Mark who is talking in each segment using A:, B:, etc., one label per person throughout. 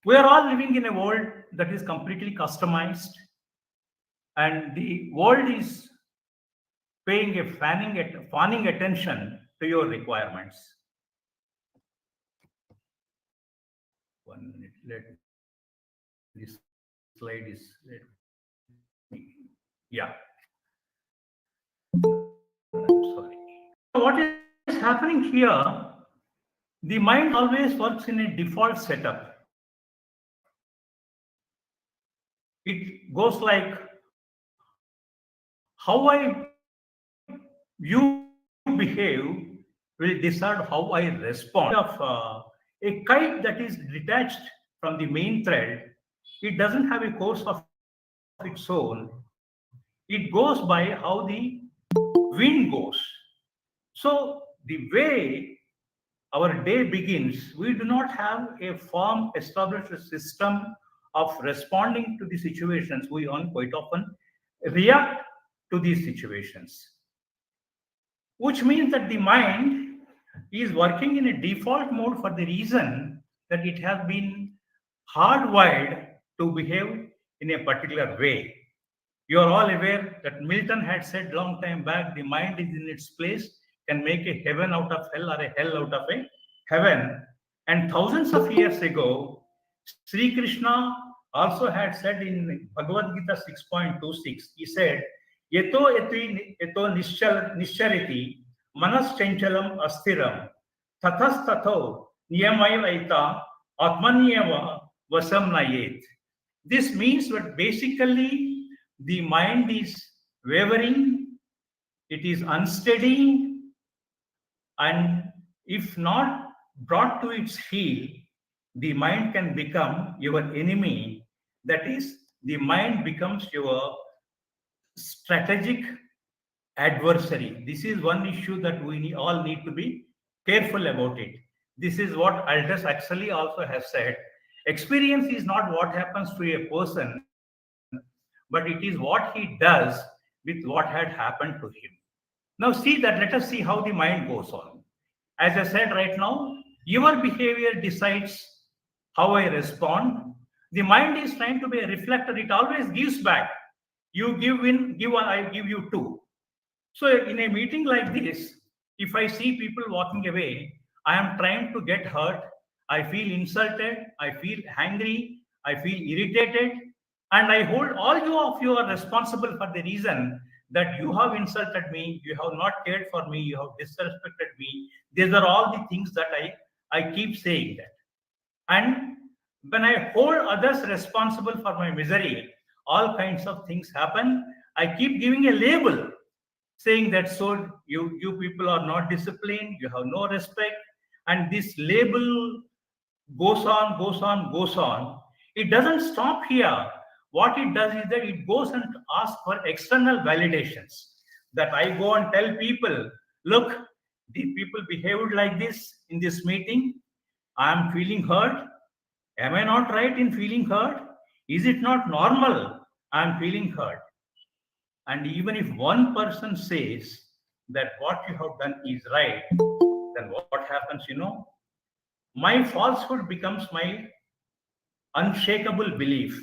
A: We are all living in a world that is completely customized, and the world is paying a fawning attention to your requirements. 1 minute. This slide is yeah. I'm sorry. What is happening here? The mind always works in a default setup. It goes like how you behave will decide how I respond. A kite that is detached from the main thread, it doesn't have a course of its own. It goes by how the wind goes. So the way our day begins, we do not have a firm established system of responding to the situations. We quite often react to these situations, which means that the mind is working in a default mode for the reason that it has been hardwired to behave in a particular way. You are all aware that Milton had said long time back, the mind is in its place, can make a heaven out of hell or a hell out of a heaven. And thousands of years ago, Sri Krishna also had said in Bhagavad Gita 6.26, he said, Yeto yeto nischariti manas chanchalam astiram tathas tatho niyamaivaita atmanyava vasam nayet. This means that basically the mind is wavering, it is unsteady, and if not brought to its heel, the mind can become your enemy. That is, the mind becomes your strategic adversary. This is one issue that we all need to be careful about it. This is what Aldous Huxley also has said. Experience is not what happens to a person, but it is what he does with what had happened to him. Now, see that, let us see how the mind goes on. As I said right now, your behavior decides how I respond. The mind is trying to be a reflector, it always gives back. You give in, give one, I give you two. So, in a meeting like this, if I see people walking away, I am trying to get hurt. I feel insulted. I feel angry. I feel irritated. And I hold all of you are responsible for the reason that you have insulted me, you have not cared for me, you have disrespected me. These are all the things that I keep saying that. And when I hold others responsible for my misery, all kinds of things happen. I keep giving a label saying that so you people are not disciplined, you have no respect, and this label goes on, goes on, goes on. It doesn't stop here. What it does is that it goes and asks for external validations. That I go and tell people, look, the people behaved like this in this meeting. I am feeling hurt. Am I not right in feeling hurt? Is it not normal? I am feeling hurt. And even if one person says that what you have done is right, then what happens, My falsehood becomes my unshakable belief.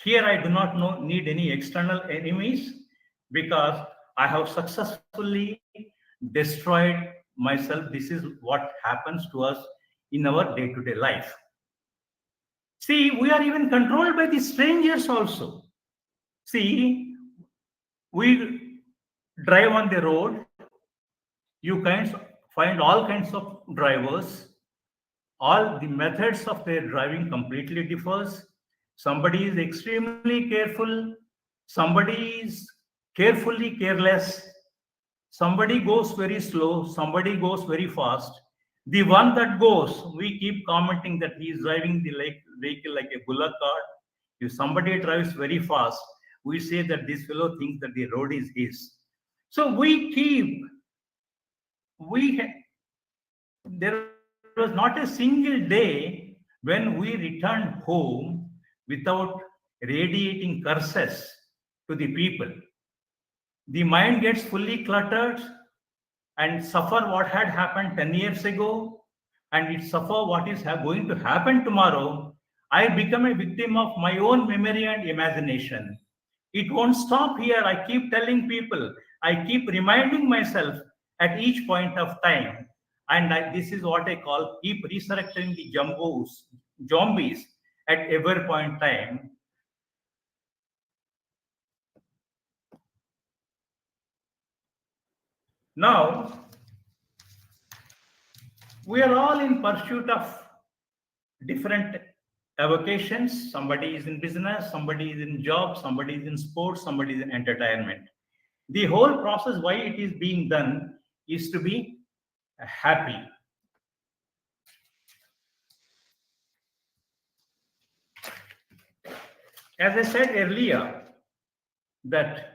A: Here I do not need any external enemies because I have successfully destroyed myself. This is what happens to us in our day-to-day life. See, we are even controlled by the strangers also. See, we drive on the road, you find all kinds of drivers. All the methods of their driving completely differs. Somebody is extremely careful, somebody is carefully careless, somebody goes very slow, somebody goes very fast. The one that goes, we keep commenting that he is driving the vehicle like a bullock cart. If somebody drives very fast, we say that this fellow thinks that the road is his. So there was not a single day when we returned home without radiating curses to the people. The mind gets fully cluttered and suffer what had happened 10 years ago, and it suffer what is going to happen tomorrow. I become a victim of my own memory and imagination. It won't stop here. I keep telling people, I keep reminding myself at each point of time. And this is what I call keep resurrecting the zombies at every point time. Now, we are all in pursuit of different avocations. Somebody is in business, somebody is in job, somebody is in sports, somebody is in entertainment. The whole process, why it is being done, is to be happy. As I said earlier, that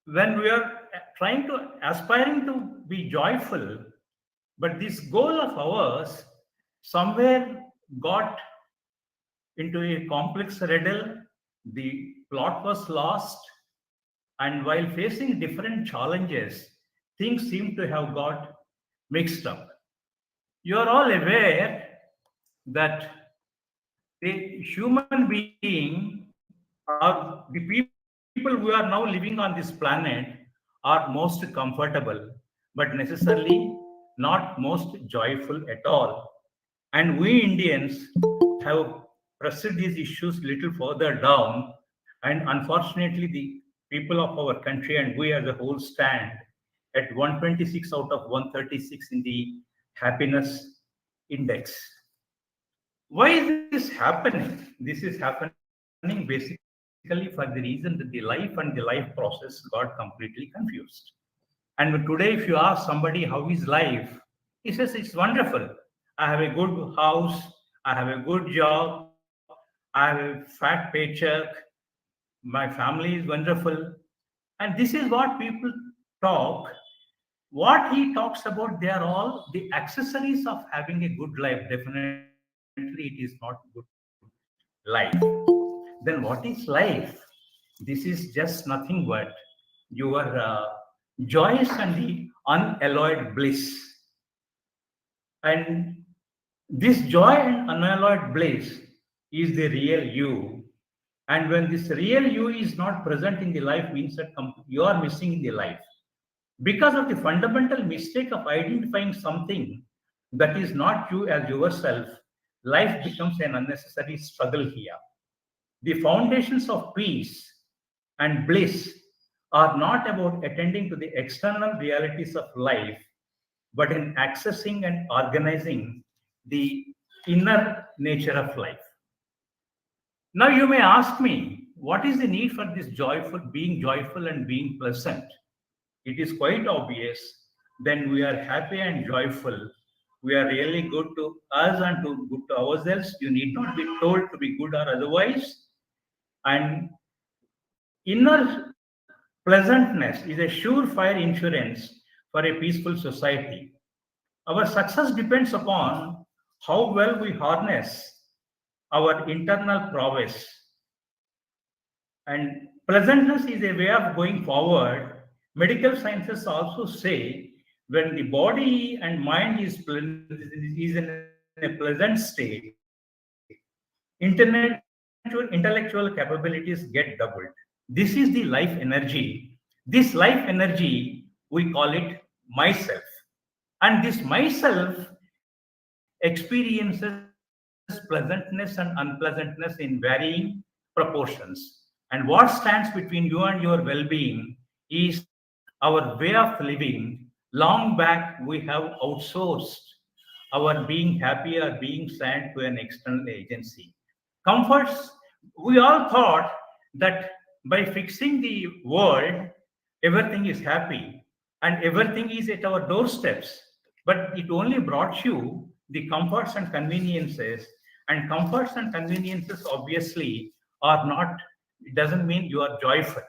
A: when we are trying to aspiring to be joyful, but this goal of ours somewhere got into a complex riddle. The plot was lost, and while facing different challenges, things seem to have got mixed up. You are all aware that the human being or the people who are now living on this planet are most comfortable, but necessarily not most joyful at all. And we Indians have pressed these issues little further down, and unfortunately, the people of our country and we as a whole stand at 126 out of 136 in the happiness index. Why is this happening? This is happening basically for the reason that the life and the life process got completely confused. And today, if you ask somebody how is life, he says it's wonderful. I have a good house, I have a good job, I have a fat paycheck, my family is wonderful. And this is what people talk. What he talks about, they are all the accessories of having a good life. Definitely, it is not good life. Then what is life? This is just nothing but your joys and the unalloyed bliss. And this joy and unalloyed bliss is the real you. And when this real you is not present in the life, means that you are missing in the life. Because of the fundamental mistake of identifying something that is not you as yourself, life becomes an unnecessary struggle here. The foundations of peace and bliss are not about attending to the external realities of life, but in accessing and organizing the inner nature of life. Now, you may ask me, what is the need for this joyful and being pleasant? It is quite obvious. Then we are happy and joyful. We are really good to us and good to ourselves. You need not be told to be good or otherwise. And inner pleasantness is a surefire insurance for a peaceful society. Our success depends upon how well we harness our internal prowess. And pleasantness is a way of going forward. Medical sciences also say when the body and mind is in a pleasant state, intellectual capabilities get doubled. This is the life energy. This life energy, we call it myself. And this myself experiences pleasantness and unpleasantness in varying proportions. And what stands between you and your well-being is our way of living. Long back, we have outsourced our being happy or being sad to an external agency. Comforts, we all thought that by fixing the world, everything is happy and everything is at our doorsteps. But it only brought you the comforts and conveniences, and comforts and conveniences obviously are not, it doesn't mean you are joyful.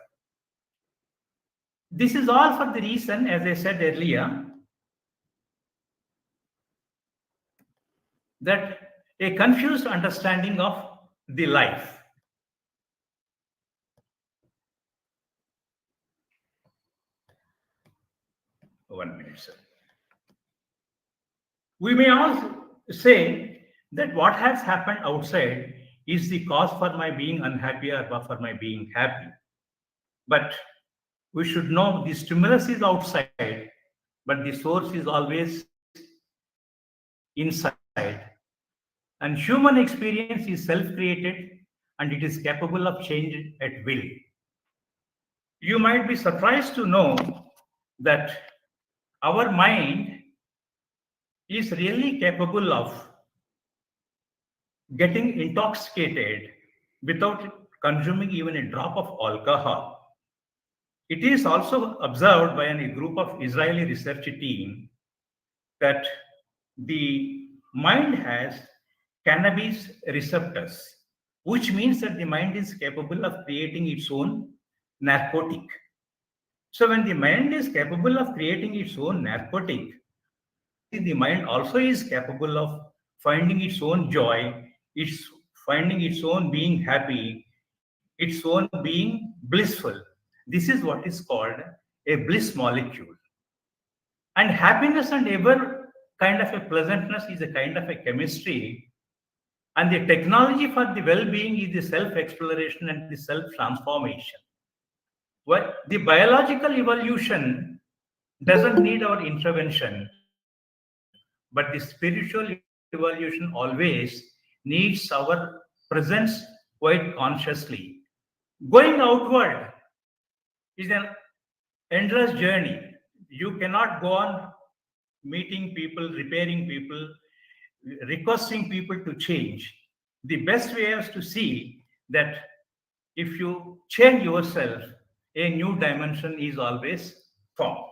A: This is all for the reason, as I said earlier, that a confused understanding of the life. One minute, sir. We may also say that what has happened outside is the cause for my being unhappy or for my being happy. But we should know the stimulus is outside, but the source is always inside. And human experience is self created and it is capable of change at will. You might be surprised to know that our mind is really capable of getting intoxicated without consuming even a drop of alcohol. It is also observed by a group of Israeli research team that the mind has cannabis receptors, which means that the mind is capable of creating its own narcotic. So, when the mind is capable of creating its own narcotic, the mind also is capable of finding its own joy, it's finding its own being happy, its own being blissful. This is what is called a bliss molecule. And happiness and ever kind of a pleasantness is a kind of a chemistry. And the technology for the well being is the self exploration and the self transformation. What the biological evolution doesn't need our intervention, but the spiritual evolution always needs our presence quite consciously. Going outward is an endless journey. You cannot go on meeting people, repairing people, requesting people to change. The best way is to see that if you change yourself, a new dimension is always formed.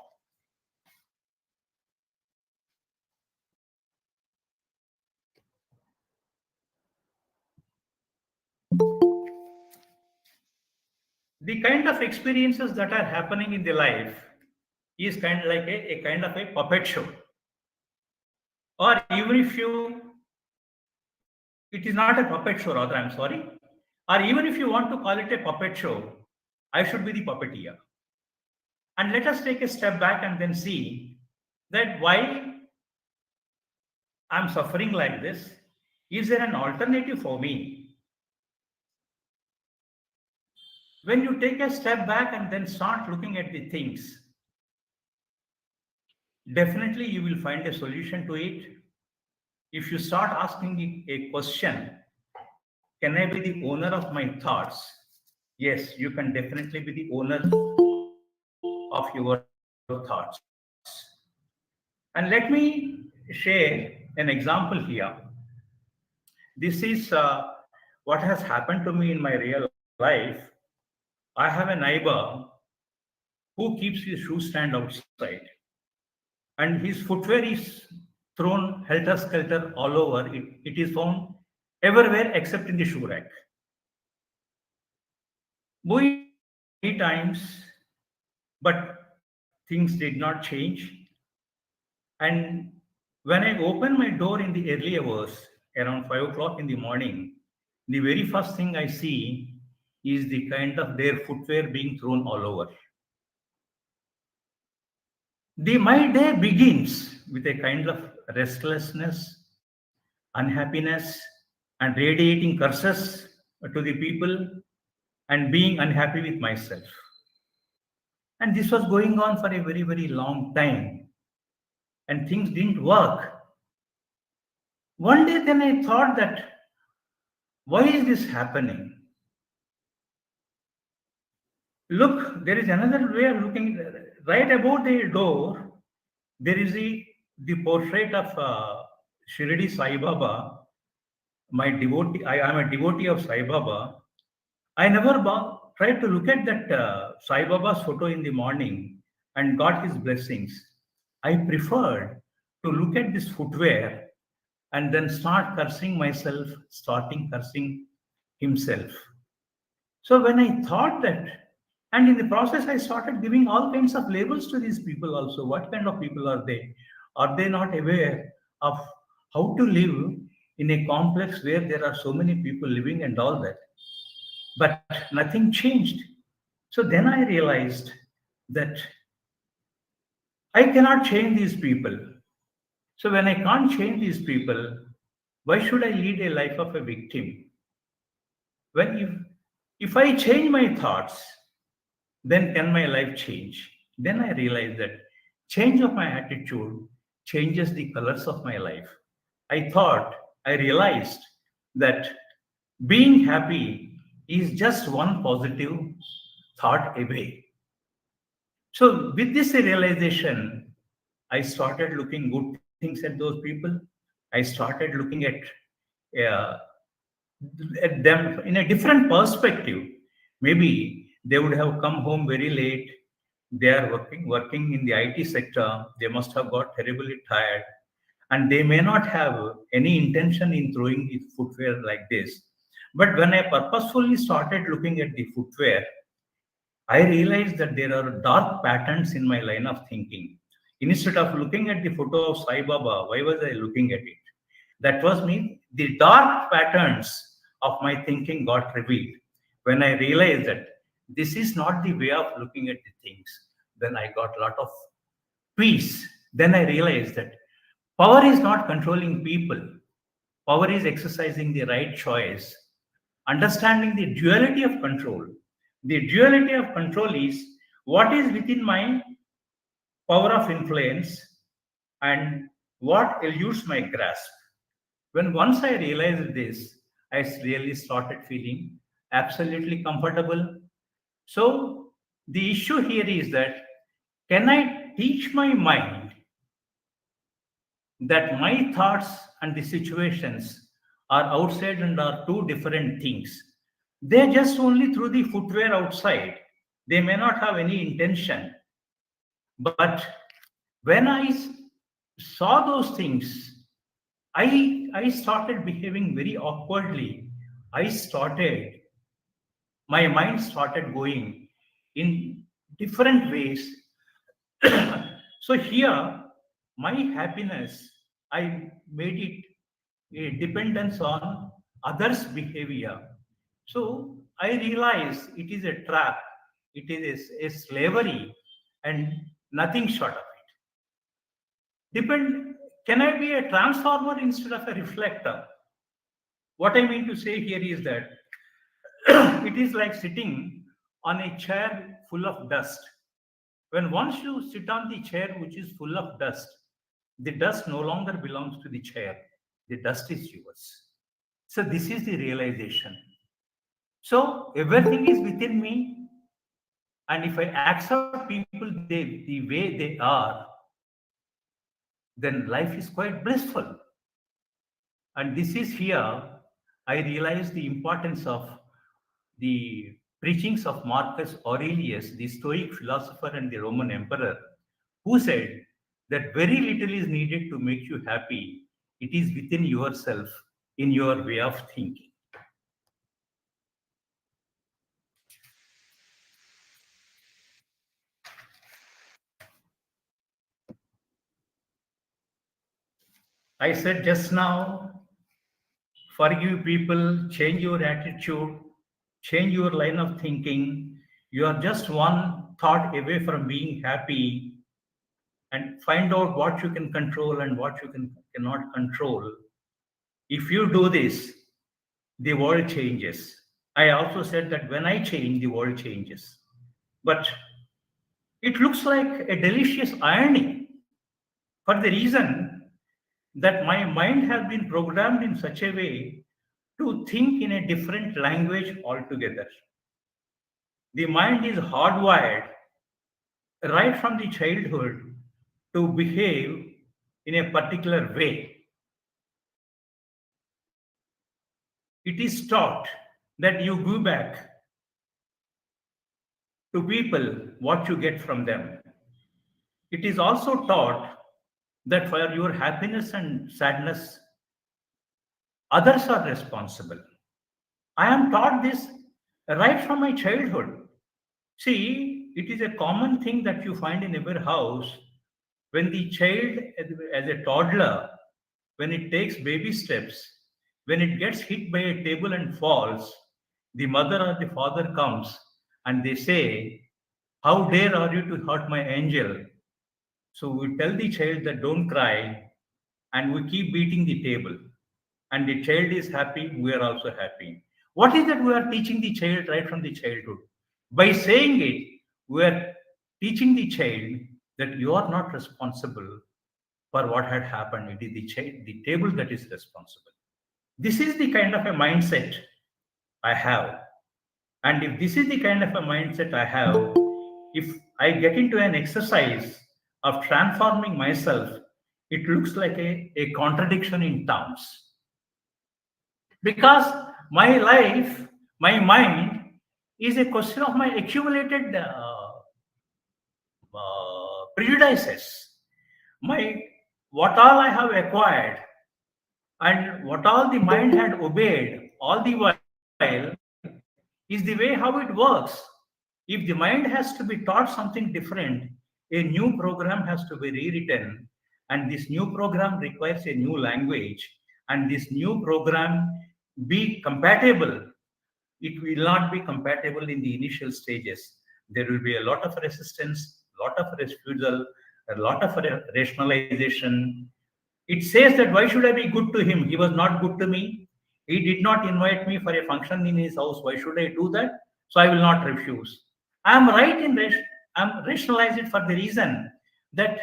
A: The kind of experiences that are happening in the life is kind of like a kind of a puppet show. Or even if it is not a puppet show, rather, I'm sorry. Or even if you want to call it a puppet show, I should be the puppeteer. And let us take a step back and then see that why I'm suffering like this. Is there an alternative for me? When you take a step back and then start looking at the things, definitely you will find a solution to it. If you start asking a question, can I be the owner of my thoughts? Yes, you can definitely be the owner of your thoughts. And let me share an example here. This is what has happened to me in my real life. I have a neighbor who keeps his shoe stand outside, and his footwear is thrown helter skelter all over. It is found everywhere except in the shoe rack. We tried many times, but things did not change. And when I open my door in the early hours, around 5 o'clock in the morning, the very first thing I see is the kind of their footwear being thrown all over. My day begins with a kind of restlessness, unhappiness, and radiating curses to the people and being unhappy with myself. And this was going on for a very, very long time, and things didn't work. One day, then I thought that why is this happening? Look, there is another way of looking. Right above the door, there is the portrait of Shirdi Sai Baba, my devotee. I am a devotee of Sai Baba. I never tried to look at that Sai Baba's photo in the morning and got his blessings. I preferred to look at this footwear and then start cursing myself, starting cursing himself. So when I thought that, and in the process, I started giving all kinds of labels to these people also. What kind of people are they? Are they not aware of how to live in a complex where there are so many people living and all that? But nothing changed. So then I realized that I cannot change these people. So when I can't change these people, why should I lead a life of a victim? When if I change my thoughts, then can my life change? Then I realize that change of my attitude changes the colors of my life. I realized that being happy is just one positive thought away. So with this realization, I started looking good things at those people. I started looking uh, at them in a different perspective. Maybe they would have come home very late. They are working in the IT sector. They must have got terribly tired, and they may not have any intention in throwing the footwear like this. But when I purposefully started looking at the footwear, I realized that there are dark patterns in my line of thinking. Instead of looking at the photo of Sai Baba, why was I looking at it? That was me. The dark patterns of my thinking got revealed when I realized that this is not the way of looking at the things. Then I got a lot of peace. Then I realized that power is not controlling people. Power is exercising the right choice, understanding the duality of control. The duality of control is what is within my power of influence and what eludes my grasp. When once I realized this, I really started feeling absolutely comfortable. So the issue here is that can I teach my mind that my thoughts and the situations are outside and are two different things? They're just only through the footwear outside. They may not have any intention. But when saw those things, I started behaving very awkwardly. I started, my mind started going in different ways. So here, my happiness, I made it a dependence on others' behavior. So I realize it is a trap, it is a slavery, and nothing short of it. Depend, can I be a transformer instead of a reflector? What I mean to say here is that it is like sitting on a chair full of dust. When once you sit on the chair which is full of dust, the dust no longer belongs to the chair. The dust is yours. So this is the realization. So everything is within me, and if I accept people the way they are, then life is quite blissful. And this is here I realize the importance of the preachings of Marcus Aurelius, the Stoic philosopher and the Roman emperor, who said that very little is needed to make you happy. It is within yourself, in your way of thinking. I said just now, forgive people, change your attitude, change your line of thinking. You are just one thought away from being happy, and find out what you can control and what cannot control. If you do this, the world changes. I also said that when I change, the world changes. But it looks like a delicious irony for the reason that my mind has been programmed in such a way to think in a different language altogether. The mind is hardwired right from the childhood to behave in a particular way. It is taught that you give back to people what you get from them. It is also taught that for your happiness and sadness, others are responsible. I am taught this right from my childhood. See, it is a common thing that you find in every house when the child, as a toddler, when it takes baby steps, when it gets hit by a table and falls, the mother or the father comes and they say, "How dare are you to hurt my angel?" So we tell the child that don't cry. and we keep beating the table, and the child is happy, we are also happy. What is that we are teaching the child right from the childhood? By saying it, we are teaching the child that you are not responsible for what had happened. It is the child, the table that is responsible. This is the kind of a mindset I have. And if this is the kind of a mindset I have, if I get into an exercise of transforming myself, it looks like a contradiction in terms. Because my life, my mind is a question of my accumulated prejudices. My what all I have acquired and what all the mind had obeyed all the while is the way how it works. If the mind has to be taught something different, a new program has to be rewritten, and this new program requires a new language, and this new program be compatible. It will not be compatible in the initial stages. There will be a lot of resistance, lot of refusal, a lot of rationalization. It says that why should I be good to him? He was not good to me. He did not invite me for a function in his house. Why should I do that? So I will not refuse. I am right in I'm rationalize it for the reason that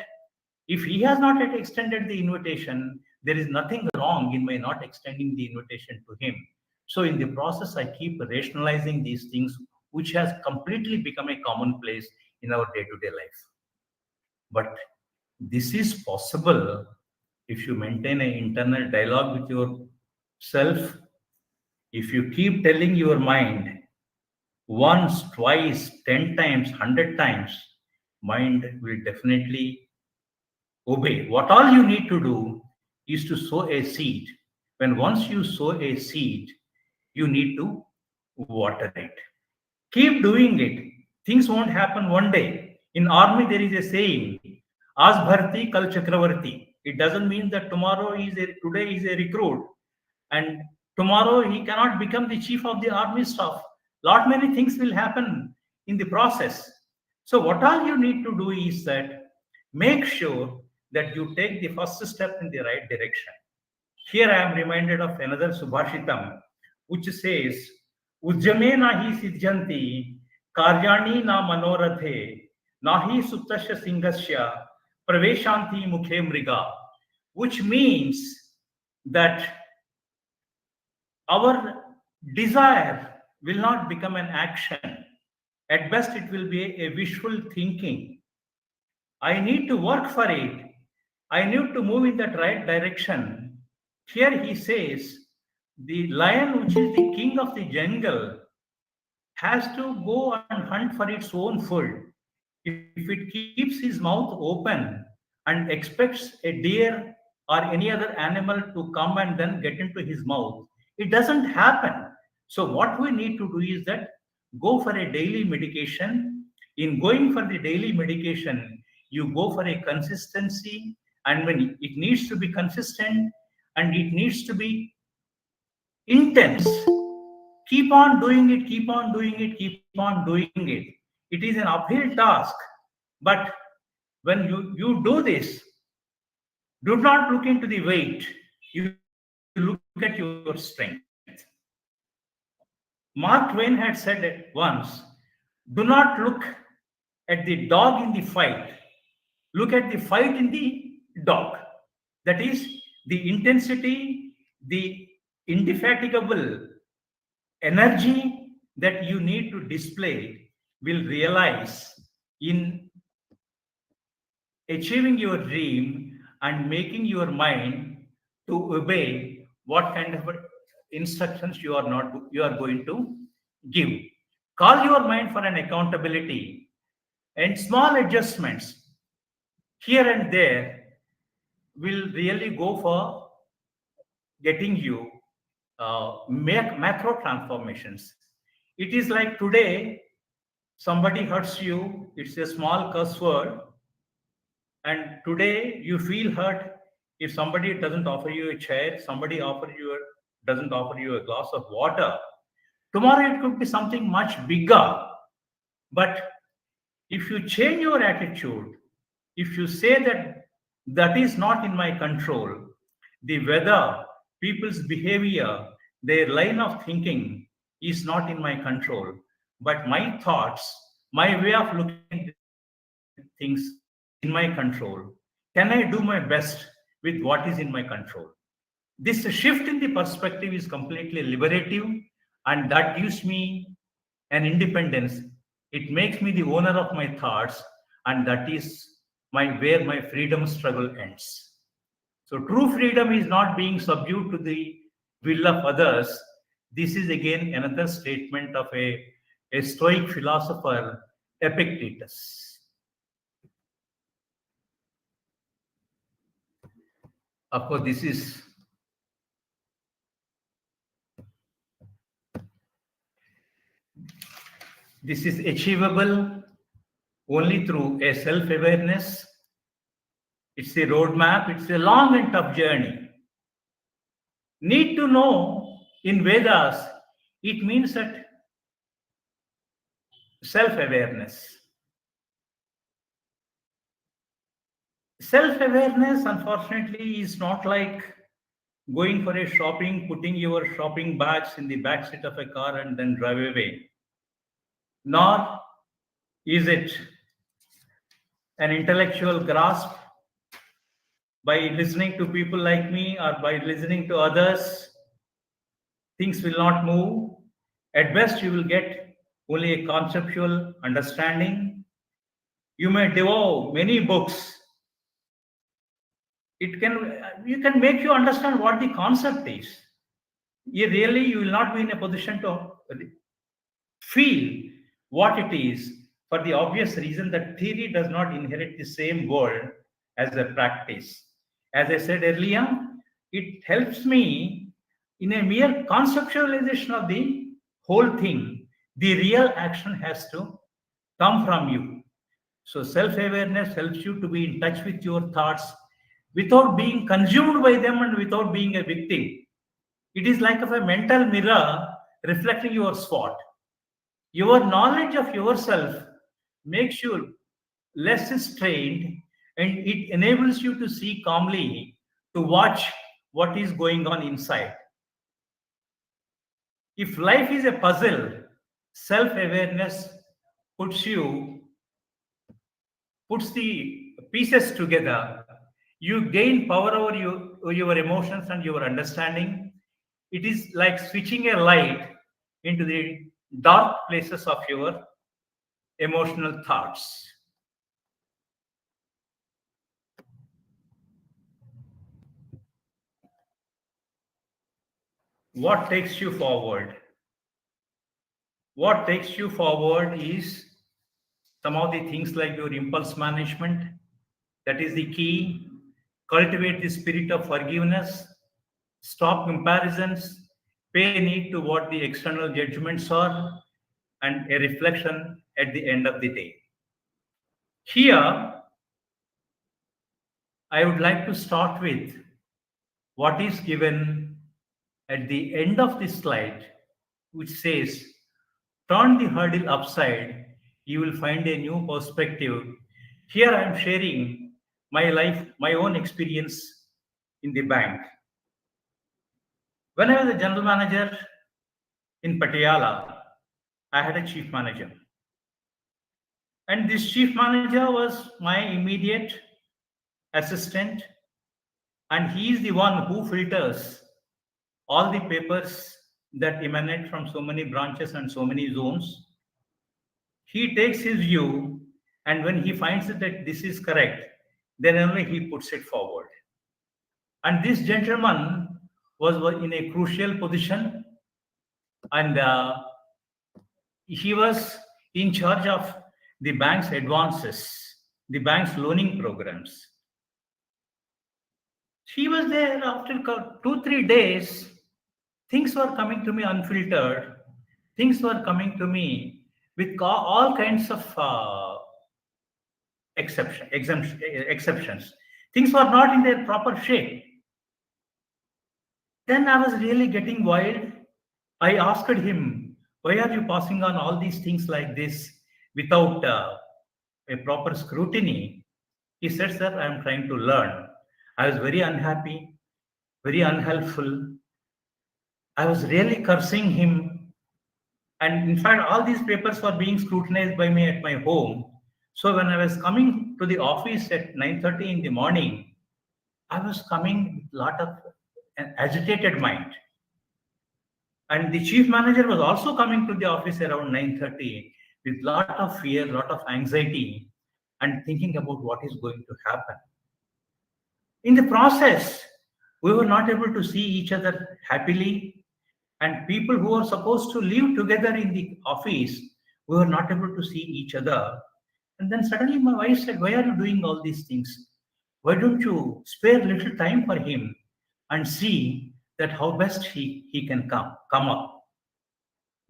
A: if he has not yet extended the invitation, there is nothing wrong in my not extending the invitation to him. So in the process, I keep rationalizing these things, which has completely become a commonplace in our day-to-day life. But this is possible if you maintain an internal dialogue with yourself. If you keep telling your mind once, twice, 10 times, 100 times, mind will definitely obey. What all you need to do is to sow a seed. When once you sow a seed, you need to water it. Keep doing it. Things won't happen one day. In army, there is a saying, "Aaj bharti, kal chakravarti." It doesn't mean that today is a recruit, and tomorrow he cannot become the chief of the army staff. Lot many things will happen in the process. So what all you need to do is that make sure that you take the first step in the right direction. Here I am reminded of another Subhashitam, which says, Ujjame nahi siddhanti, karyani na manorathe, nahi suttasya singhasya, praveshanti mukhe mriga, which means that our desire will not become an action. At best, it will be a wishful thinking. I need to work for it. I need to move in that right direction. Here he says, the lion, which is the king of the jungle, has to go and hunt for its own food. If it keeps his mouth open and expects a deer or any other animal to come and then get into his mouth, it doesn't happen. So, what we need to do is that go for a daily medication. In going for the daily medication, you go for a consistency, and when it needs to be consistent and it needs to be intense, keep on doing it, keep on doing it, keep on doing it. It is an uphill task, but when you do this, do not look into the weight, you look at your strength. Mark Twain had said it once, do not look at the dog in the fight, look at the fight in the dog. That is the intensity, the indefatigable energy that you need to display will realize in achieving your dream and making your mind to obey what kind of instructions you are going to give. Call your mind for an accountability, and small adjustments here and there will really go for getting you macro transformations. It is like today, somebody hurts you, it's a small curse word, and today you feel hurt if somebody doesn't offer you a chair, doesn't offer you a glass of water. Tomorrow it could be something much bigger. But if you change your attitude, if you say that that is not in my control, The weather, people's behavior, their line of thinking is not in my control. But my thoughts, my way of looking at things is in my control. Can I do my best with what is in my control? This shift in the perspective is completely liberative, and that gives me an independence. It makes me the owner of my thoughts, and that is where my freedom struggle ends. So true freedom is not being subdued to the will of others. This is again another statement of a Stoic philosopher, Epictetus. Of course, this is achievable only through a self-awareness. It's a roadmap. It's a long and tough journey. Need to know in Vedas, it means that self-awareness. Self-awareness, unfortunately, is not like going for a shopping, putting your shopping bags in the back seat of a car and then drive away. Nor is it an intellectual grasp by listening to people like me or by listening to others. Things will not move. At best, you will get only a conceptual understanding. You may devour many books. You can make you understand what the concept is. You will not be in a position to feel what it is, for the obvious reason that theory does not inherit the same world as a practice. As I said earlier, it helps me in a mere conceptualization of the whole thing. The real action has to come from you. So self-awareness helps you to be in touch with your thoughts without being consumed by them and without being a victim. It is like of a mental mirror reflecting your spot. Your knowledge of yourself makes you less strained, and it enables you to see calmly, to watch what is going on inside. If life is a puzzle, self-awareness puts the pieces together. You gain power over your emotions and your understanding. It is like switching a light into the dark places of your emotional thoughts. What takes you forward? What takes you forward is some of the things like your impulse management. That is the key. Cultivate the spirit of forgiveness. Stop comparisons. Pay heed to what the external judgments are, and a reflection at the end of the day. Here, I would like to start with what is given at the end of this slide, which says, turn the hurdle upside, you will find a new perspective. Here I am sharing my life, my own experience in the bank. When I was a general manager in Patiala, I had a chief manager. And this chief manager was my immediate assistant, and he is the one who filters all the papers that emanate from so many branches and so many zones. He takes his view, and when he finds that this is correct, then only he puts it forward. And this gentleman was in a crucial position, and he was in charge of the bank's advances, the bank's loaning programs. He was there after 2-3 days. Things were coming to me unfiltered. Things were coming to me with all kinds of exceptions. Things were not in their proper shape. Then I was really getting wild. I asked him, why are you passing on all these things like this without a proper scrutiny? He said, sir, I am trying to learn. I was very unhappy, very unhelpful. I was really cursing him. And in fact, all these papers were being scrutinized by me at my home. So when I was coming to the office at 9:30 in the morning, I was coming with a lot of an agitated mind. And the chief manager was also coming to the office around 9:30 with lot of fear, lot of anxiety, and thinking about what is going to happen. In the process, we were not able to see each other happily, and people who are supposed to live together in the office, we were not able to see each other. And then suddenly my wife said, "Why are you doing all these things? Why don't you spare little time for him and see that how best he can come up?"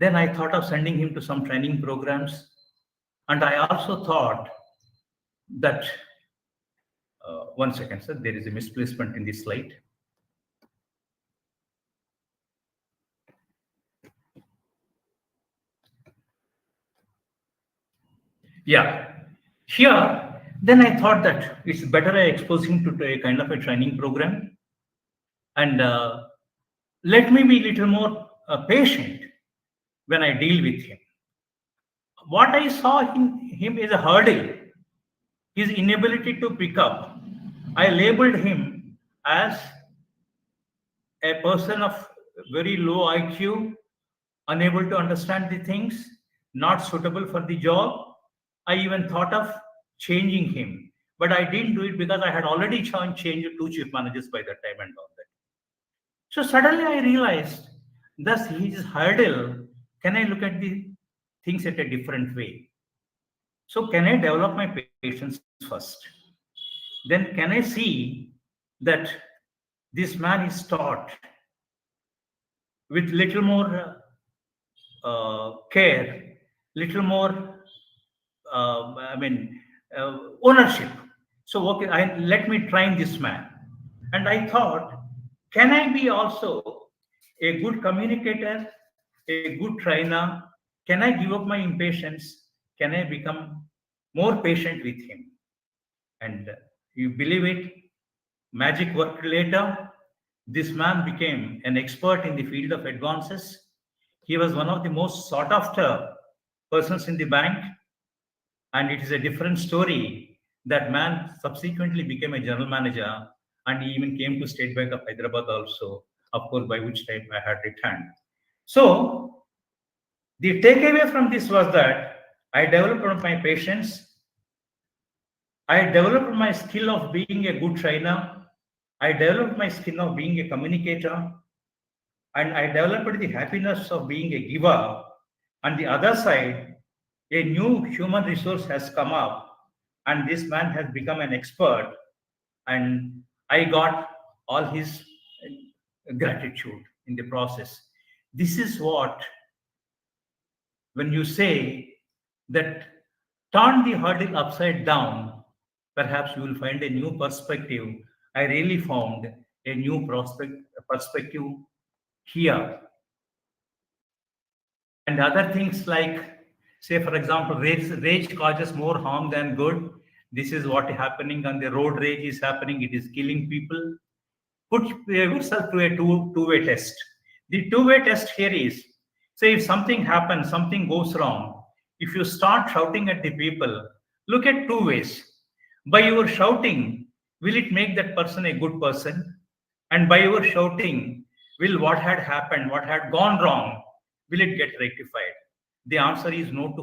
A: Then I thought of sending him to some training programs. And I also thought that, one second, sir, there is a misplacement in this slide. Yeah. Here, then I thought that it's better I expose him to a kind of a training program, and let me be little more patient when I deal with him. What I saw in him is a hurdle, his inability to pick up. I labeled him as a person of very low IQ, unable to understand the things, not suitable for the job. I even thought of changing him, but I didn't do it because I had already changed two chief managers by that time and all that. So suddenly I realized, thus his hurdle, can I look at the things at a different way? So can I develop my patience first? Then can I see that this man is taught with little more care, little more, ownership. So, okay, let me train this man. And I thought, can I be also a good communicator, a good trainer? Can I give up my impatience? Can I become more patient with him? And you believe it, magic worked later. This man became an expert in the field of advances. He was one of the most sought after persons in the bank. And it is a different story. That man subsequently became a general manager, and he even came to State Bank of Hyderabad also, of course, by which time I had returned. So the takeaway from this was that I developed my patience. I developed my skill of being a good trainer. I developed my skill of being a communicator. And I developed the happiness of being a giver. On the other side, a new human resource has come up, and this man has become an expert, and I got all his gratitude in the process. This is what, when you say that turn the hurdle upside down, perhaps you will find a new perspective. I really found a new perspective here. And other things like, say, for example, rage causes more harm than good. This is what is happening on the road. Rage is happening. It is killing people. Put yourself to a two-way test. The two-way test here is, say, if something happens, something goes wrong, if you start shouting at the people, look at two ways. By your shouting, will it make that person a good person? And by your shouting, will what had happened, what had gone wrong, will it get rectified? The answer is no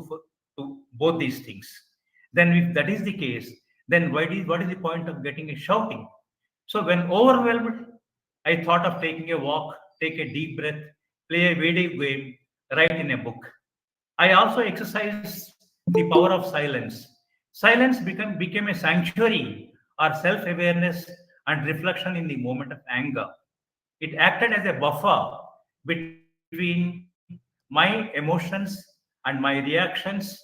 A: to both these things. Then if that is the case, then what is the point of getting a shouting? So when overwhelmed, I thought of taking a walk, take a deep breath, play a video game, write in a book. I also exercised the power of silence. Silence became a sanctuary or self-awareness and reflection in the moment of anger. It acted as a buffer between my emotions and my reactions.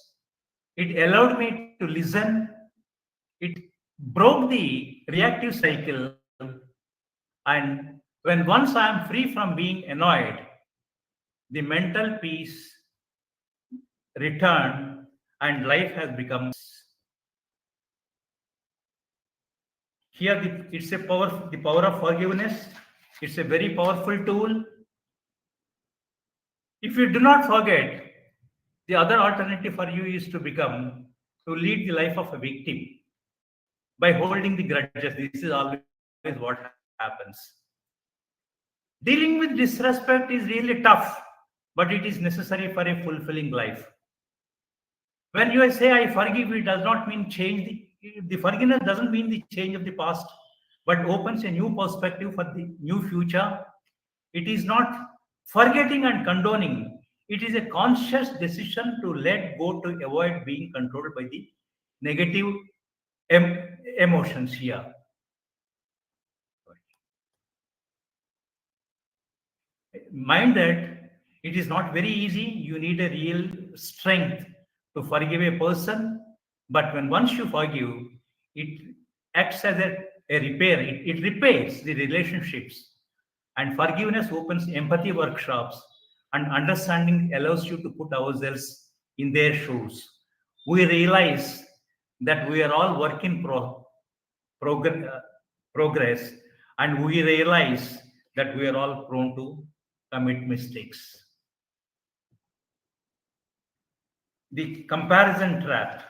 A: It allowed me to listen. It broke the reactive cycle. And when once I am free from being annoyed, the mental peace returned and life has become. Here, it's the power of forgiveness. It's a very powerful tool. If you do not forget, the other alternative for you is to lead the life of a victim by holding the grudges. This is always what happens. Dealing with disrespect is really tough, but it is necessary for a fulfilling life. When you say I forgive, it does not mean the forgiveness doesn't mean the change of the past, but opens a new perspective for the new future. It is not forgetting and condoning. It is a conscious decision to let go to avoid being controlled by the negative emotions here. Mind that it is not very easy. You need a real strength to forgive a person. But when once you forgive, it acts as a repair. It repairs the relationships. And forgiveness opens empathy workshops, and understanding allows you to put ourselves in their shoes. We realize that we are all work in progress, and we realize that we are all prone to commit mistakes. The comparison trap.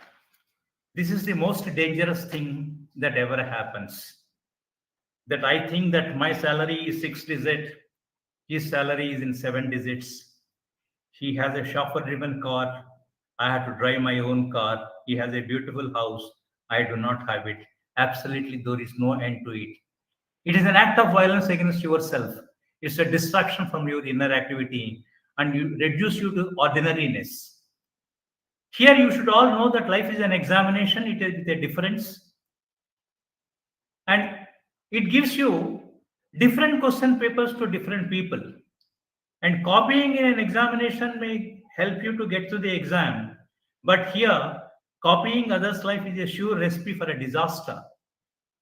A: This is the most dangerous thing that ever happens. That I think that my salary is 6 digit, his salary is in 7 digits. He has a chauffeur-driven car. I have to drive my own car. He has a beautiful house. I do not have it. Absolutely, there is no end to it. It is an act of violence against yourself. It's a distraction from your inner activity, and you reduce you to ordinariness. Here, you should all know that life is an examination. It is a difference, and it gives you different question papers to different people. And copying in an examination may help you to get to the exam, but here, copying others' life is a sure recipe for a disaster.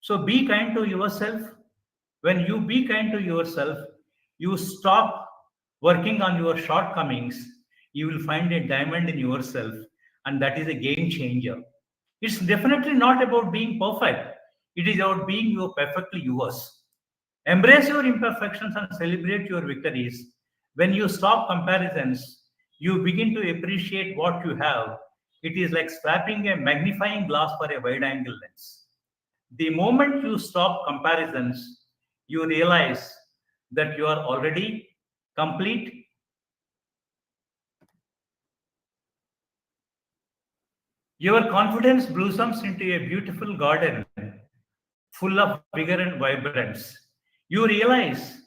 A: So be kind to yourself. When you be kind to yourself, you stop working on your shortcomings. You will find a diamond in yourself, and that is a game changer. It's definitely not about being perfect, it is about being you perfectly yours. Embrace your imperfections and celebrate your victories. When you stop comparisons, you begin to appreciate what you have. It is like slapping a magnifying glass for a wide angle lens. The moment you stop comparisons, you realize that you are already complete. Your confidence blossoms into a beautiful garden full of vigor and vibrance. You realize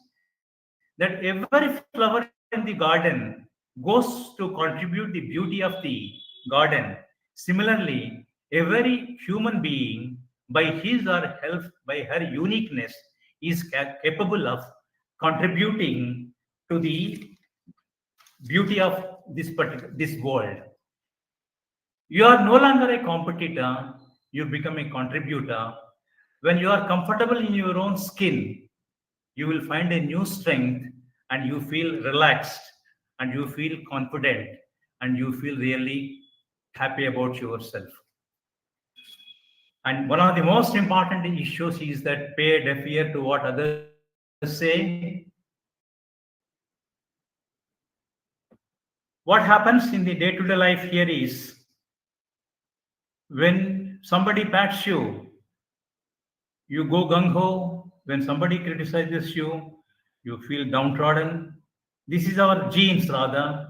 A: that every flower in the garden goes to contribute the beauty of the garden. Similarly, every human being, by his or by her uniqueness, is capable of contributing to the beauty of this world. You are no longer a competitor, you become a contributor. When you are comfortable in your own skin, you will find a new strength, and you feel relaxed, and you feel confident, and you feel really happy about yourself. And one of the most important issues is that pay deaf ear to what others say. What happens in the day-to-day life here is when somebody pats you, you go gung-ho. When somebody criticizes you, you feel downtrodden. This is our genes, rather.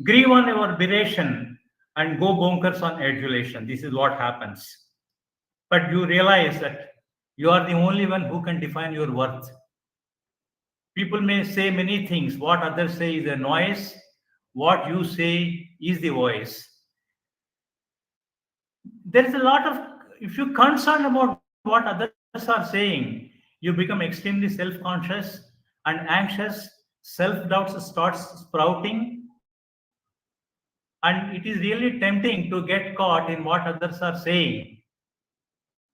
A: Grieve on your beration and go bonkers on adulation. This is what happens. But you realize that you are the only one who can define your worth. People may say many things. What others say is a noise. What you say is the voice. There is a lot of, if you're concerned about what others are saying, you become extremely self-conscious and anxious. Self-doubt starts sprouting, and it is really tempting to get caught in what others are saying.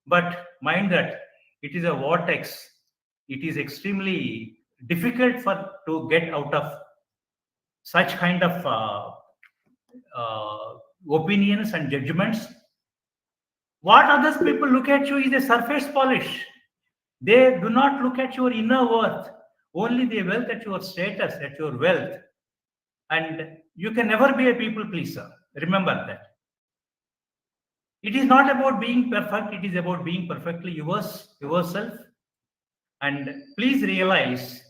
A: But mind that it is a vortex. It is extremely difficult to get out of such kind of opinions and judgments. What others people look at you is a surface polish. They do not look at your inner worth. only the wealth at your status, at your wealth, and you can never be a people pleaser. Remember that. It is not about being perfect, it is about being perfectly yourself. And please realize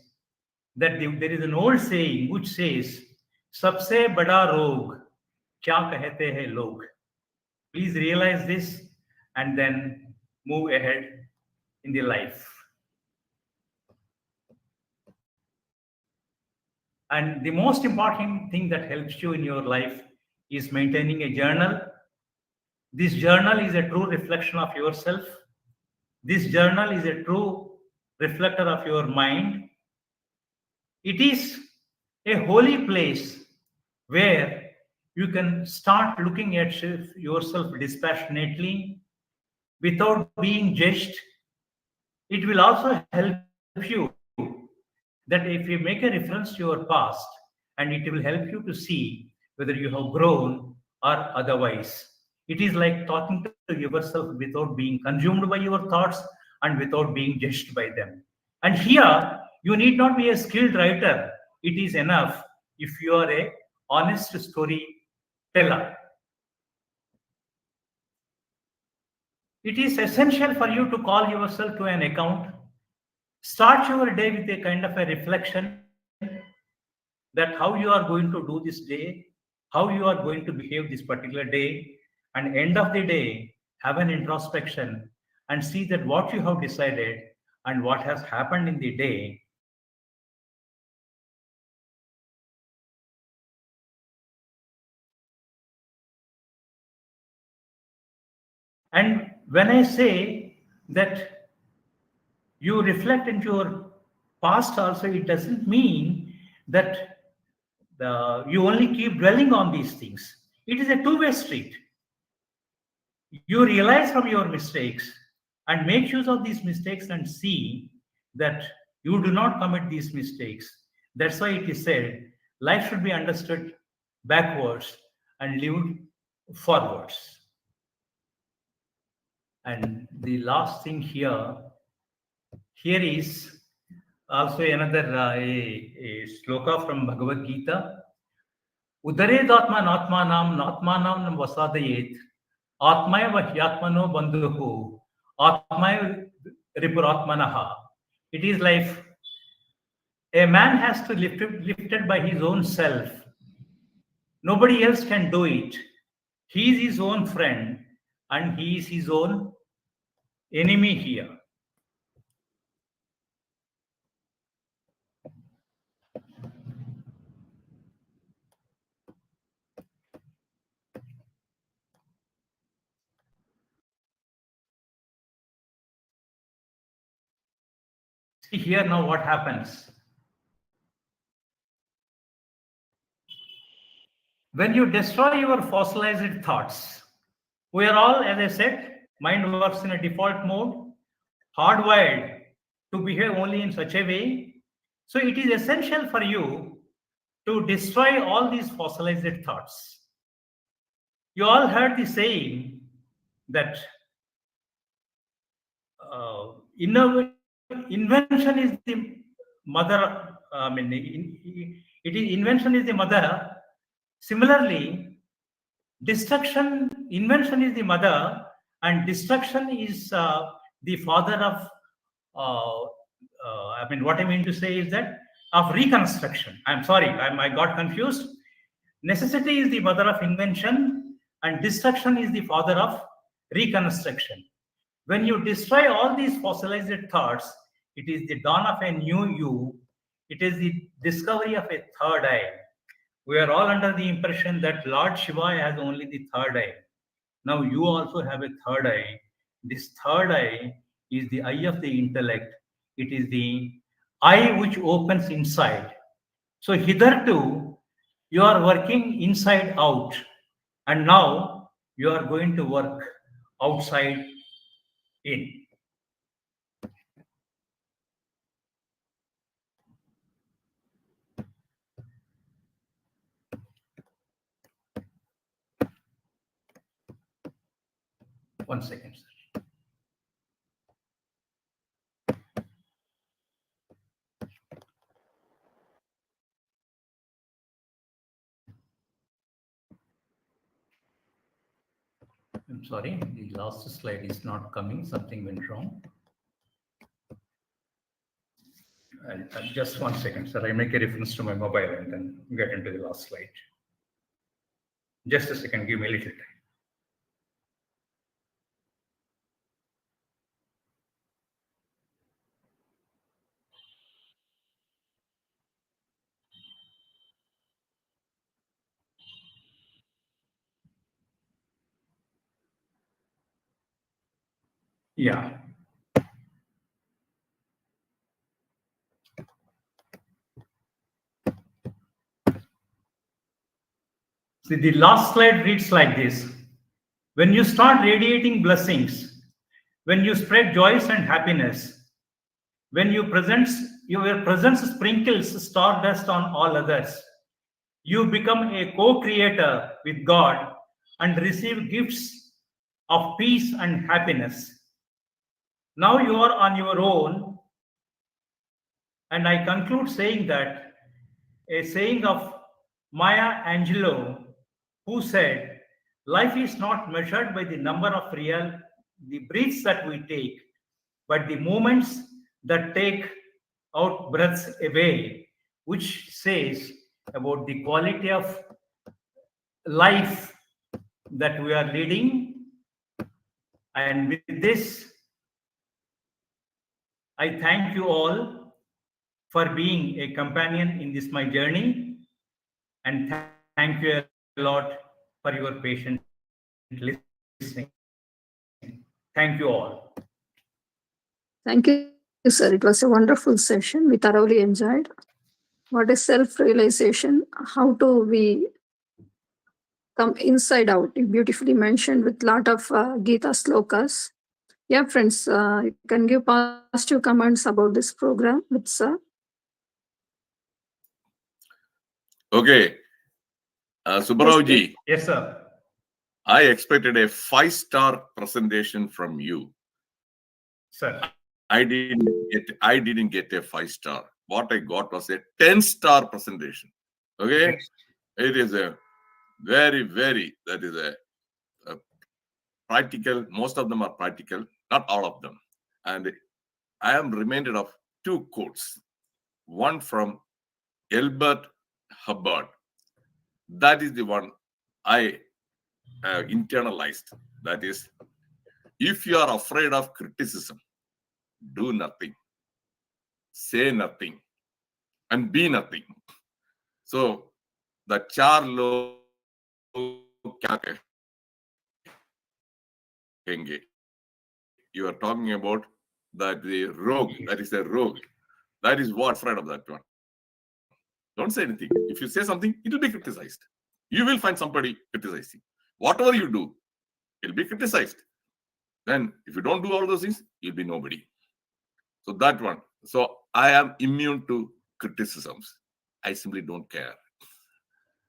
A: that there is an old saying which says, Sabse bada rog, kya kahte hai log. Please realize this and then move ahead in the life. And the most important thing that helps you in your life is maintaining a journal. This journal is a true reflection of yourself. This journal is a true reflector of your mind. It is a holy place where you can start looking at yourself dispassionately without being judged. It will also help you that if you make a reference to your past, and it will help you to see whether you have grown or otherwise. It is like talking to yourself without being consumed by your thoughts and without being judged by them. And here, you need not be a skilled writer. It is enough if you are a honest storyteller. It is essential for you to call yourself to an account. Start your day with a kind of a reflection that how you are going to do this day, how you are going to behave this particular day, and end of the day, have an introspection and see that what you have decided and what has happened in the day is aligned with your values and with your principles. And when I say that you reflect into your past also, it doesn't mean that you only keep dwelling on these things. It is a two-way street. You realize from your mistakes and make use of these mistakes and see that you do not commit these mistakes. That's why it is said life should be understood backwards and lived forwards. And the last thing here is also another a sloka from Bhagavad Gita. Udaredatman atmanam natmanam vasadayet atmaya vahyatmano bandhuhu atmaya ripuratmanaha. It is like a man has to lifted by his own self. Nobody else can do it. He is his own friend and he is his own enemy here. See here now what happens. When you destroy your fossilized thoughts, we are all, as I said, mind works in a default mode, hardwired to behave only in such a way. So it is essential for you to destroy all these fossilized thoughts. You all heard the saying that invention is the mother. Invention is the mother. Similarly, invention is the mother, and destruction is the father of. What I mean to say is that of reconstruction. I'm sorry, I got confused. Necessity is the mother of invention, and destruction is the father of reconstruction. When you destroy all these fossilized thoughts, it is the dawn of a new you. It is the discovery of a third eye. We are all under the impression that Lord Shiva has only the third eye. Now you also have a third eye. This third eye is the eye of the intellect. It is the eye which opens inside. So hitherto, you are working inside out. And now you are going to work outside in. One second, sir. I'm sorry, the last slide is not coming. Something went wrong. Just 1 second, sir. I make a reference to my mobile and then get into the last slide. Just a second. Give me a little time. Yeah. See, the last slide reads like this. When you start radiating blessings, when you spread joys and happiness, when your presence sprinkles stardust on all others, you become a co-creator with God and receive gifts of peace and happiness. Now you are on your own, and I conclude saying that a saying of Maya Angelou, who said, life is not measured by the number of the breaths that we take, but the moments that take out breaths away, which says about the quality of life that we are leading. And with this, I thank you all for being a companion in this my journey, and thank you a lot for your patient listening. Thank you all.
B: Thank you, sir. It was a wonderful session. We thoroughly enjoyed. What is self-realization? How do we come inside out? You beautifully mentioned with lot of Gita slokas. Yeah, friends, you can give positive comments about this program with sir.
C: Okay. Subbarao-ji.
A: Yes, sir.
C: I expected a 5-star presentation from you.
A: Sir.
C: I didn't get a 5-star. What I got was a 10-star presentation. Okay. It is a very, that is a practical. Most of them are practical, not all of them. And I am reminded of 2 quotes. One from Elbert Hubbard. That is the one I internalized. That is, if you are afraid of criticism, do nothing, say nothing, and be nothing. So the char log kya kahenge. You are talking about that the rogue, that is a rogue. That is what afraid of that one. Don't say anything. If you say something, it will be criticized. You will find somebody criticizing. Whatever you do, it will be criticized. Then if you don't do all those things, you'll be nobody. So that one. So I am immune to criticisms. I simply don't care.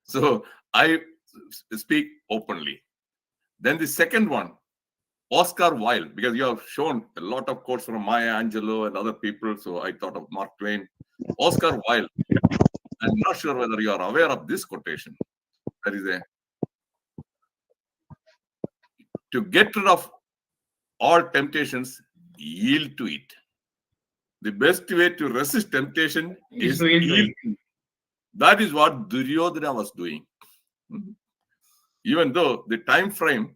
C: So I speak openly. Then the second one, Oscar Wilde, because you have shown a lot of quotes from Maya Angelou and other people. So I thought of Mark Twain. Oscar Wilde. I'm not sure whether you are aware of this quotation. There is a, to get rid of all temptations, yield to it. The best way to resist temptation is to yield. That is what Duryodhana was doing. Even though the time frame,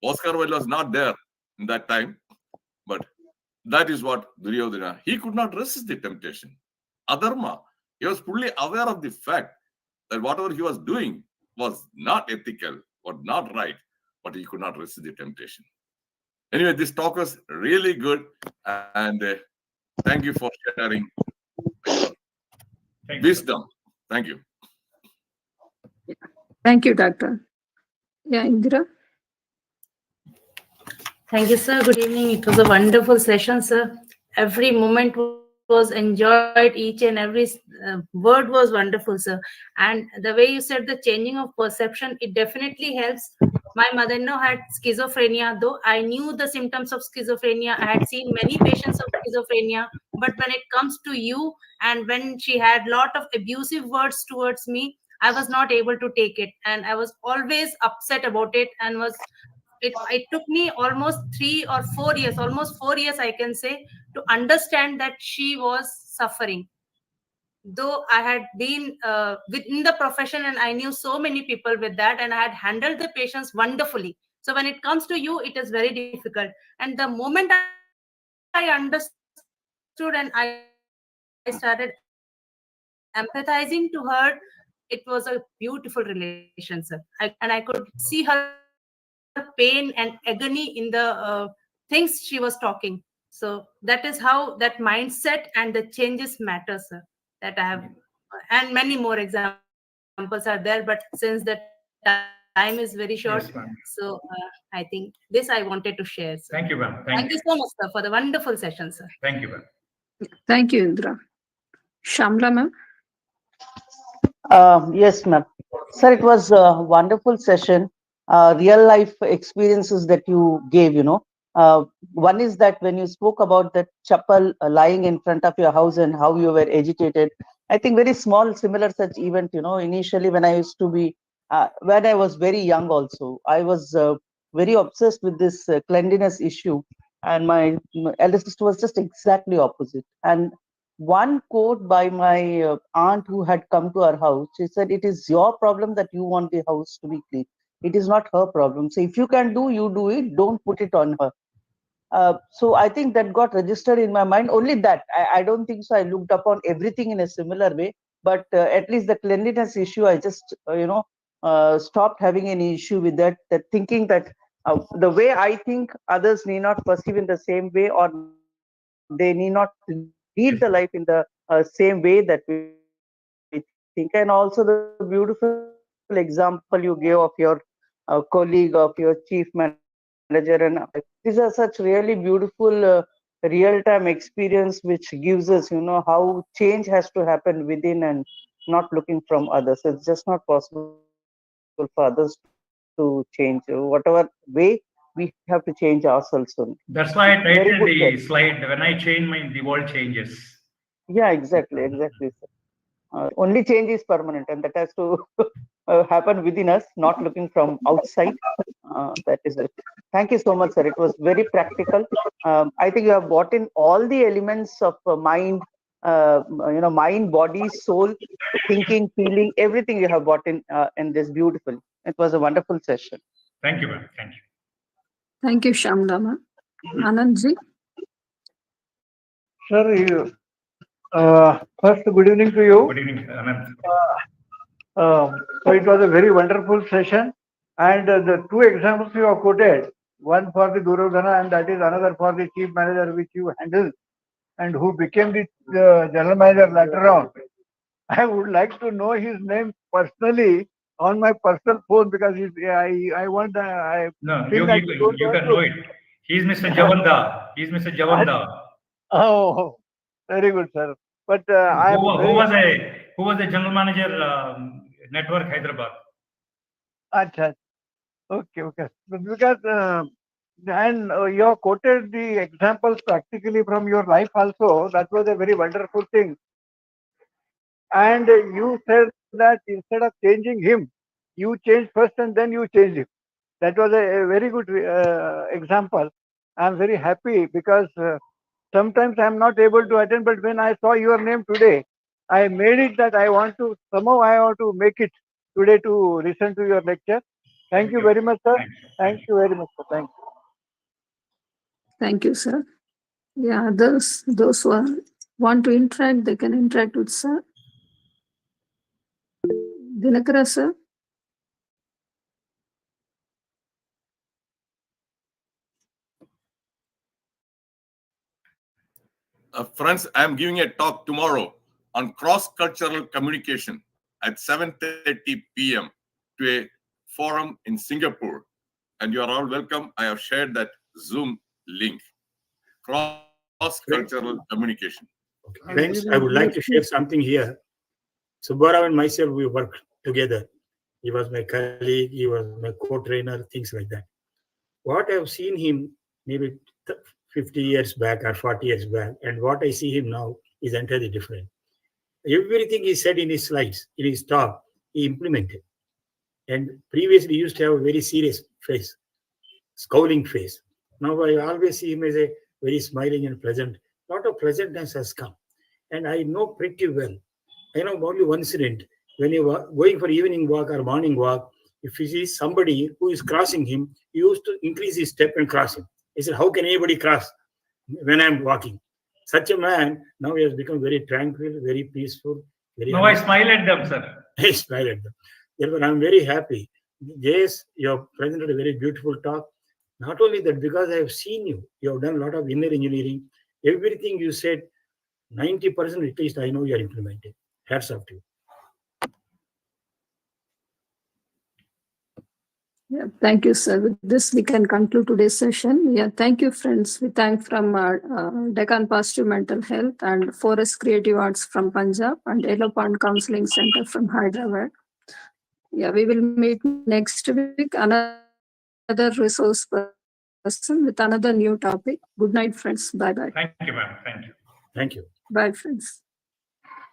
C: Oscar Wilde was not there in that time, but that is what Duryodhana, he could not resist the temptation. Adharma, he was fully aware of the fact that whatever he was doing was not ethical or not right, but he could not resist the temptation. Anyway, this talk was really good, and thank you for sharing wisdom. Thank you.
B: Thank you, Doctor. Yeah, Indira.
D: Thank you, sir. Good evening. It was a wonderful session, sir. Every moment was enjoyed. Each and every word was wonderful, sir. And the way you said the changing of perception, it definitely helps. My mother-in-law had schizophrenia, though I knew the symptoms of schizophrenia. I had seen many patients of schizophrenia. But when it comes to you, and when she had a lot of abusive words towards me, I was not able to take it. And I was always upset about it and was it took me almost 3 or 4 years, almost 4 years, I can say, to understand that she was suffering. Though I had been within the profession and I knew so many people with that, and I had handled the patients wonderfully. So when it comes to you, it is very difficult. And the moment I understood and I started empathizing to her, it was a beautiful relation, sir. And I could see her pain and agony in the things she was talking. So that is how that mindset and the changes matter, sir. That I have, and many more examples are there. But since the time is very short, so I think this I wanted to share, sir.
A: Yes, ma'am.
D: Thank you so much, sir, for the wonderful session, sir.
A: Thank you, ma'am. Thank you. Thank you, ma'am.
B: Thank you, Indra. Shamla, ma'am.
E: Yes, ma'am. Sir, it was a wonderful session. Real life experiences that you gave, one is that when you spoke about that chapel lying in front of your house and how you were agitated, I think very small, similar such event, initially when I used to be, when I was very young also, I was very obsessed with this cleanliness issue. And my elder sister was just exactly opposite. And one quote by my aunt who had come to our house, she said, "It is your problem that you want the house to be clean. It is not her problem. So if you can do, you do it. Don't put it on her." So I think that got registered in my mind. Only that. I don't think so. I looked upon everything in a similar way, but at least the cleanliness issue, I just stopped having any issue with that. That thinking that the way I think, others need not perceive in the same way, or they need not lead the life in the same way that we think. And also the beautiful example you gave of your colleague, of your chief manager, and these are such really beautiful real-time experience which gives us, how change has to happen within and not looking from others. It's just not possible for others to change. Whatever way we have to change ourselves only. Very good session.
A: That's why I titled the slide, "When I change, the world changes."
E: Yeah, exactly, sir. Only change is permanent, and that has to happen within us, not looking from outside. That is it. Thank you so much, sir. It was very practical. I think you have brought in all the elements of mind, mind, body, soul, thinking, feeling, everything you have brought in this beautiful. It was a wonderful session.
A: Thank you, ma'am. Thank you.
B: Thank you, Shamla, ma'am. Anandji.
F: Sir, first, good evening to you.
A: Good evening, Anand.
F: So it was a very wonderful session, and the two examples you have quoted, one for the Duryodhana and that is another for the chief manager which you handled and who became the general manager later on. I would like to know his name personally on my personal phone because I want I
A: No,
F: feel that you don't
A: you
F: want
A: can know it. He's Mr. Javanda. He's Mr. Javanda.
F: Oh, very good, sir. But I am very
A: Who was the general manager, Network Hyderabad?
F: Acha. Okay. Because and you have quoted the examples practically from your life also. That was a very wonderful thing. And you said that instead of changing him, you change first and then you change him. That was a very good example. I'm very happy because sometimes I'm not able to attend, but when I saw your name today, I made it that I want to somehow I want to make it today to listen to your lecture. Thank you very much, sir. Thank you very much, sir. Thank you.
B: Thank you, sir. Yeah, those who want to interact, they can interact with sir. Dinakara, sir.
C: Friends, I am giving a talk tomorrow on cross-cultural communication at 7:30 p.m. to a forum in Singapore. And you are all welcome. I have shared that Zoom link. Cross-cultural communication.
G: Okay. Friends, I would like to share something here. Subbarao and myself, we worked together. He was my colleague, he was my co-trainer, things like that. What I've seen him maybe 50 years back or 40 years back, and what I see him now is entirely different. Everything he said in his slides, in his talk, he implemented. And previously he used to have a very serious face. scowling face. Now I always see him as a very smiling and pleasant. A lot of pleasantness has come. And I know pretty well. I know only one incident. When you were going for evening walk or morning walk, if he sees somebody who is crossing him, he used to increase his step and cross him. He said, how can anybody cross when I'm walking? Such a man, now he has become very tranquil, very peaceful. Very
A: No, I smile at them, sir.
G: I smile at them. Therefore, I'm very happy. Yes, you have presented a very beautiful talk. Not only that, because I have seen you, you have done a lot of inner engineering. Everything you said, 90% at least I know you are implementing. Hats off to you.
B: Yeah, thank you, sir. With this, we can conclude today's session. Yeah, thank you, friends. We thank from Deccan Positive Mental Health and Forest Creative Arts from Punjab and Yellow Pond Counseling Center from Hyderabad. Yeah, we will meet next week, another resource person with another new topic. Good night, friends. Bye-bye.
A: Thank you, ma'am. Thank you.
G: Thank you.
B: Bye, friends.